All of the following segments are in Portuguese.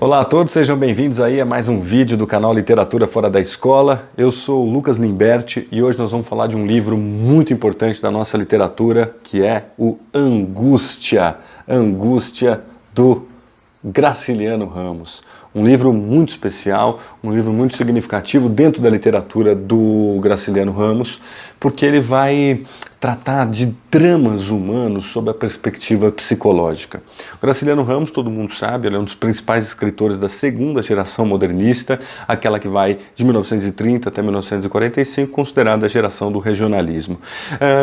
Olá a todos, sejam bem-vindos aí a mais um vídeo do canal Literatura Fora da Escola. Eu sou o Lucas Limberti e hoje nós vamos falar de um livro muito importante da nossa literatura, que é o Angústia, Angústia do Graciliano Ramos. Um livro muito especial, um livro muito significativo dentro da literatura do Graciliano Ramos, porque ele vai tratar de dramas humanos sob a perspectiva psicológica. O Graciliano Ramos, todo mundo sabe, ele é um dos principais escritores da segunda geração modernista, aquela que vai de 1930 até 1945, considerada a geração do regionalismo.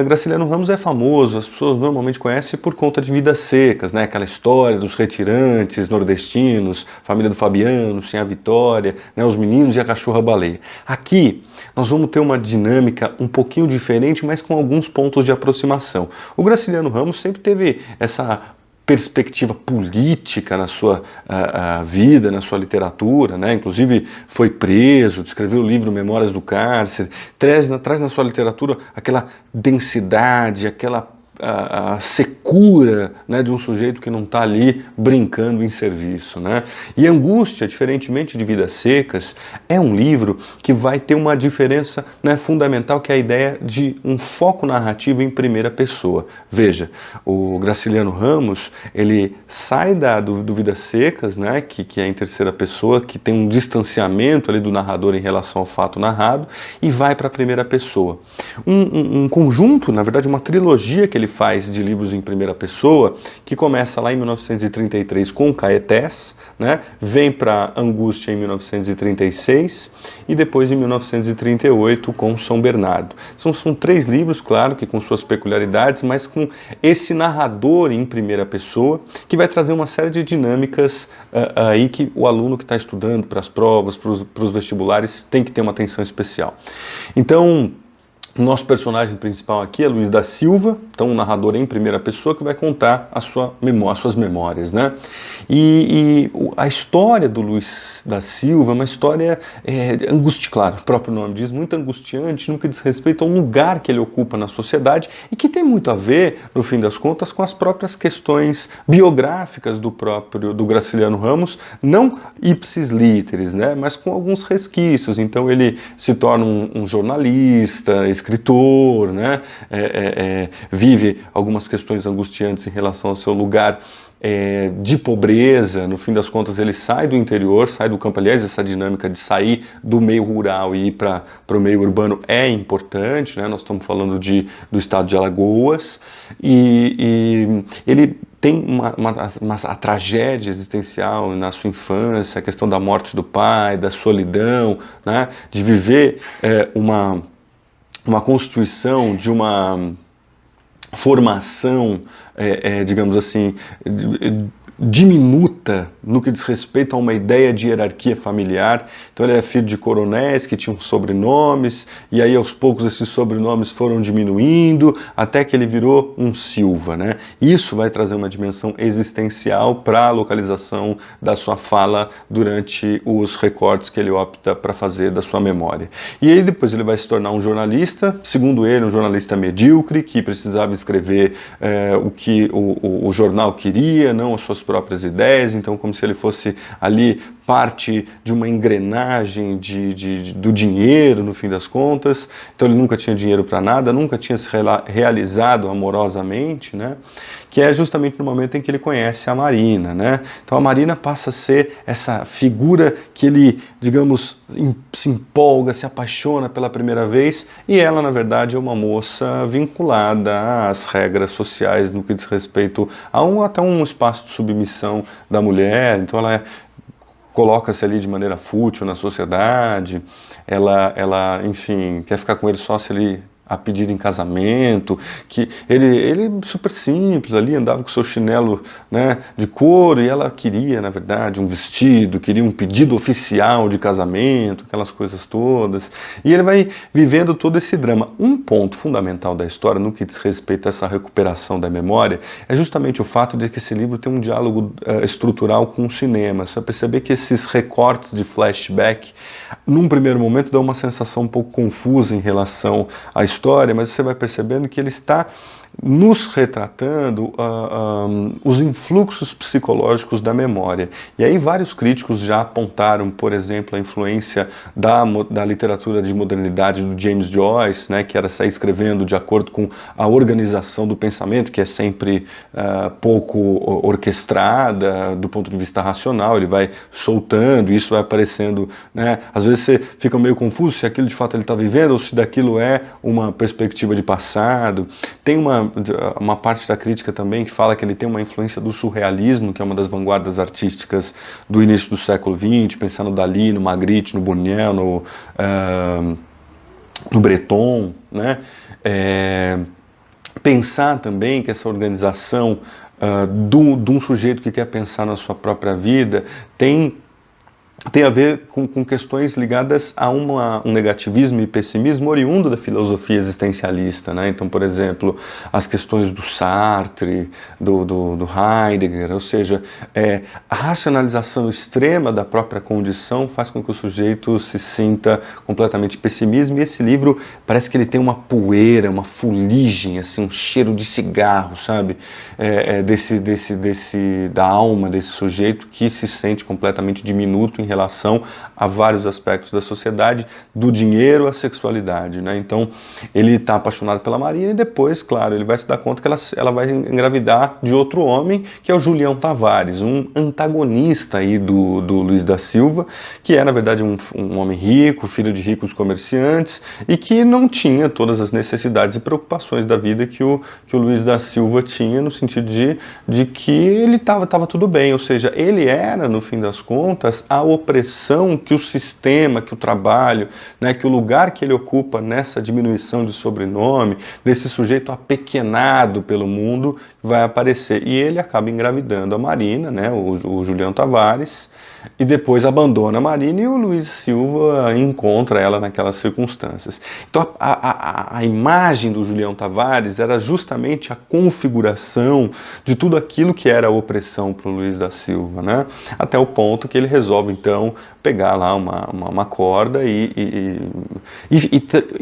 Graciliano Ramos é famoso, as pessoas normalmente conhecem por conta de Vidas Secas, né? Aquela história dos retirantes nordestinos, família do Fabiano, sem a Vitória, né? Os meninos e a cachorra-baleia. Aqui nós vamos ter uma dinâmica um pouquinho diferente, mas com alguns pontos de aproximação. O Graciliano Ramos sempre teve essa perspectiva política na sua vida, na sua literatura, né? Inclusive foi preso, escreveu o livro Memórias do Cárcere, traz na sua literatura aquela densidade, aquela a secura, né, de um sujeito que não está ali brincando em serviço, né? E Angústia, diferentemente de Vidas Secas, é um livro que vai ter uma diferença, né, fundamental, que é a ideia de um foco narrativo em primeira pessoa. Veja, o Graciliano Ramos, ele sai do Vidas Secas, né, que é em terceira pessoa, que tem um distanciamento ali do narrador em relação ao fato narrado, e vai para a primeira pessoa. Um conjunto, na verdade, uma trilogia que ele faz de livros em primeira pessoa, que começa lá em 1933 com Caetés, né? Vem para Angústia em 1936 e depois em 1938 com São Bernardo. São três livros, claro, que com suas peculiaridades, mas com esse narrador em primeira pessoa, que vai trazer uma série de dinâmicas aí que o aluno que está estudando para as provas, para os vestibulares, tem que ter uma atenção especial. Então, o nosso personagem principal aqui é Luiz da Silva, então um narrador em primeira pessoa que vai contar as suas memórias, né? E a história do Luiz da Silva é uma história angustiante, claro, o próprio nome diz, muito angustiante, no que diz respeito ao lugar que ele ocupa na sociedade e que tem muito a ver, no fim das contas, com as próprias questões biográficas do Graciliano Ramos, não ipsis literis, né? Mas com alguns resquícios. Então ele se torna um jornalista, escritor, né? Vive algumas questões angustiantes em relação ao seu lugar de pobreza. No fim das contas ele sai do interior, sai do campo. Aliás, essa dinâmica de sair do meio rural e ir para o meio urbano é importante, né? Nós estamos falando do estado de Alagoas e ele tem a tragédia existencial na sua infância, a questão da morte do pai, da solidão, né? De viver uma constituição de uma formação, digamos assim, diminuta no que diz respeito a uma ideia de hierarquia familiar. Então ele é filho de coronéis que tinham sobrenomes, e aí aos poucos esses sobrenomes foram diminuindo, até que ele virou um Silva, né? Isso vai trazer uma dimensão existencial para a localização da sua fala durante os recortes que ele opta para fazer da sua memória. E aí depois ele vai se tornar um jornalista, segundo ele, um jornalista medíocre, que precisava escrever o que o jornal queria, não as suas próprias ideias, então como se ele fosse ali parte de uma engrenagem do dinheiro, no fim das contas. Então ele nunca tinha dinheiro para nada, nunca tinha se realizado amorosamente, né? Que é justamente no momento em que ele conhece a Marina, né? Então a Marina passa a ser essa figura que ele, digamos, se empolga, se apaixona pela primeira vez, e ela, na verdade, é uma moça vinculada às regras sociais no que diz respeito a até um espaço de submissão da mulher. Então ela coloca-se ali de maneira fútil na sociedade, ela, enfim, quer ficar com ele só se ele a pedido em casamento, que ele super simples ali, andava com seu chinelo, né, de couro, e ela queria, na verdade, um vestido, queria um pedido oficial de casamento, aquelas coisas todas, e ele vai vivendo todo esse drama. Um ponto fundamental da história, no que diz respeito a essa recuperação da memória, é justamente o fato de que esse livro tem um diálogo estrutural com o cinema. Você vai perceber que esses recortes de flashback, num primeiro momento, dão uma sensação um pouco confusa em relação à história, mas você vai percebendo que ele está nos retratando os influxos psicológicos da memória. E aí vários críticos já apontaram, por exemplo, a influência da literatura de modernidade do James Joyce, né, que era sair escrevendo de acordo com a organização do pensamento, que é sempre pouco orquestrada do ponto de vista racional, ele vai soltando, isso vai aparecendo, né, às vezes você fica meio confuso se aquilo de fato ele está vivendo ou se daquilo é uma perspectiva de passado. Tem uma parte da crítica também que fala que ele tem uma influência do surrealismo, que é uma das vanguardas artísticas do início do século XX, pensando no Dalí, no Magritte, no Buñuel, no Breton, né? Pensar também que essa organização de um sujeito que quer pensar na sua própria vida tem a ver com questões ligadas a um negativismo e pessimismo oriundo da filosofia existencialista, né? Então, por exemplo, as questões do Sartre, do Heidegger, ou seja, a racionalização extrema da própria condição faz com que o sujeito se sinta completamente pessimismo, e esse livro parece que ele tem uma poeira, uma fuligem, assim, um cheiro de cigarro, sabe? Da alma desse sujeito que se sente completamente diminuto em relação a vários aspectos da sociedade, do dinheiro à sexualidade, né? Então, ele está apaixonado pela Marina e depois, claro, ele vai se dar conta que ela vai engravidar de outro homem, que é o Julião Tavares, um antagonista aí do Luiz da Silva, que é, na verdade, um homem rico, filho de ricos comerciantes, e que não tinha todas as necessidades e preocupações da vida que o Luiz da Silva tinha, no sentido de que ele estava tudo bem, ou seja, ele era, no fim das contas, a opressão que o sistema, que o trabalho, né, que o lugar que ele ocupa nessa diminuição de sobrenome, desse sujeito apequenado pelo mundo, vai aparecer. E ele acaba engravidando a Marina, né, o Julião Tavares, e depois abandona a Marina e o Luiz Silva encontra ela naquelas circunstâncias. Então a imagem do Julião Tavares era justamente a configuração de tudo aquilo que era a opressão para o Luiz da Silva, né? Até o ponto que ele resolve então pegar lá uma corda e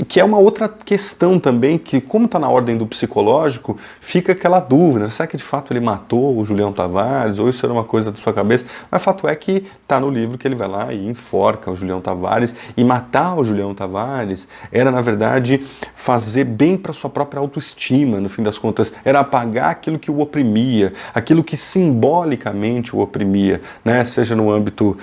que é uma outra questão também, que como está na ordem do psicológico, fica aquela dúvida, será que de fato ele matou o Julião Tavares, ou isso era uma coisa da sua cabeça? Mas o fato é que está no livro que ele vai lá e enforca o Julião Tavares, e matar o Julião Tavares era, na verdade, fazer bem para sua própria autoestima, no fim das contas, era apagar aquilo que o oprimia, aquilo que simbolicamente o oprimia, né? Seja no âmbito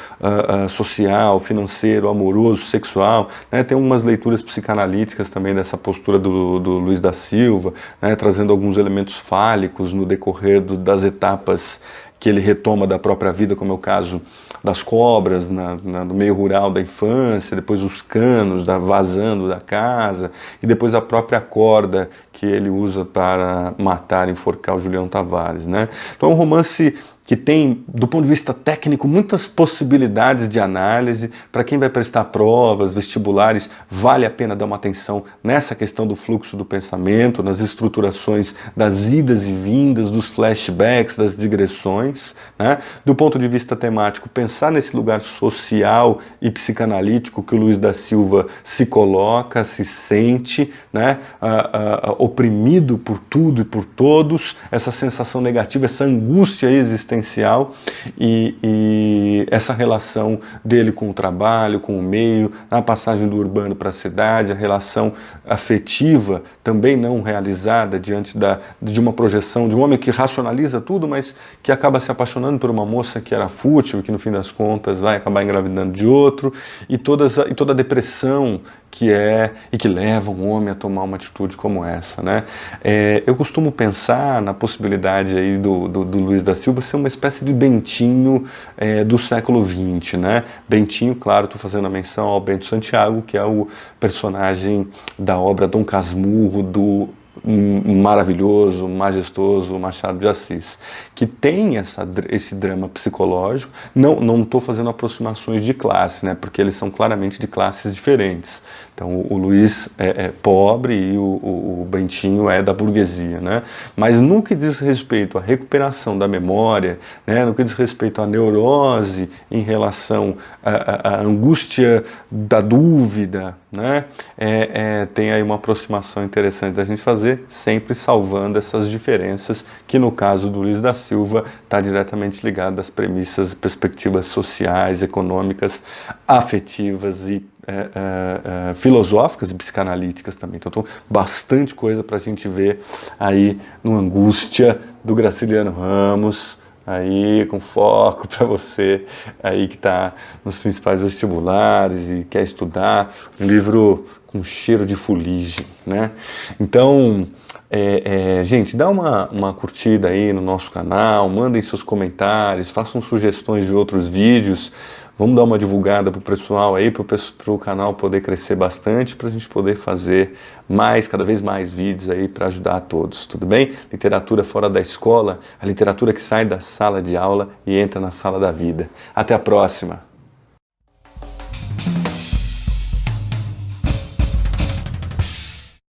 social, financeiro, amoroso, sexual, né? Tem umas leituras psicanalíticas também dessa postura do Luiz da Silva, né? Trazendo alguns elementos fálicos no decorrer das etapas que ele retoma da própria vida, como é o caso das cobras no meio rural da infância, depois os canos vazando da casa, e depois a própria corda que ele usa para matar e enforcar o Julião Tavares, né? Então é um romance que tem, do ponto de vista técnico, muitas possibilidades de análise. Para quem vai prestar provas, vestibulares, vale a pena dar uma atenção nessa questão do fluxo do pensamento, nas estruturações das idas e vindas, dos flashbacks, das digressões, né? Do ponto de vista temático, pensar nesse lugar social e psicanalítico que o Luiz da Silva se coloca, se sente, né? Oprimido por tudo e por todos, essa sensação negativa, essa angústia existencial, e essa relação dele com o trabalho, com o meio, a passagem do urbano para a cidade, a relação afetiva também não realizada diante de uma projeção de um homem que racionaliza tudo, mas que acaba se apaixonando por uma moça que era fútil e que no fim das contas vai acabar engravidando de outro, e toda a depressão que leva um homem a tomar uma atitude como essa, né? Eu costumo pensar na possibilidade aí do Luiz da Silva ser uma espécie de Bentinho do século XX, né? Bentinho, claro, estou fazendo a menção ao Bento Santiago, que é o personagem da obra Dom Casmurro, do maravilhoso, majestoso Machado de Assis, que tem esse drama psicológico. Não estou fazendo aproximações de classe, né, porque eles são claramente de classes diferentes. Então o Luiz é pobre e o Bentinho é da burguesia, né? Mas no que diz respeito à recuperação da memória, né, no que diz respeito à neurose em relação à angústia da dúvida, né? Tem aí uma aproximação interessante da gente fazer, sempre salvando essas diferenças, que no caso do Luiz da Silva está diretamente ligado às premissas e perspectivas sociais, econômicas, afetivas e filosóficas e psicanalíticas também. Então, bastante coisa para a gente ver aí no Angústia, do Graciliano Ramos, aí com foco para você aí que está nos principais vestibulares e quer estudar, um livro com cheiro de fuligem, né? Então, gente, dá uma curtida aí no nosso canal, mandem seus comentários, façam sugestões de outros vídeos. Vamos dar uma divulgada para o pessoal aí, para o canal poder crescer bastante, para a gente poder fazer cada vez mais vídeos aí para ajudar a todos, tudo bem? Literatura fora da escola, a literatura que sai da sala de aula e entra na sala da vida. Até a próxima!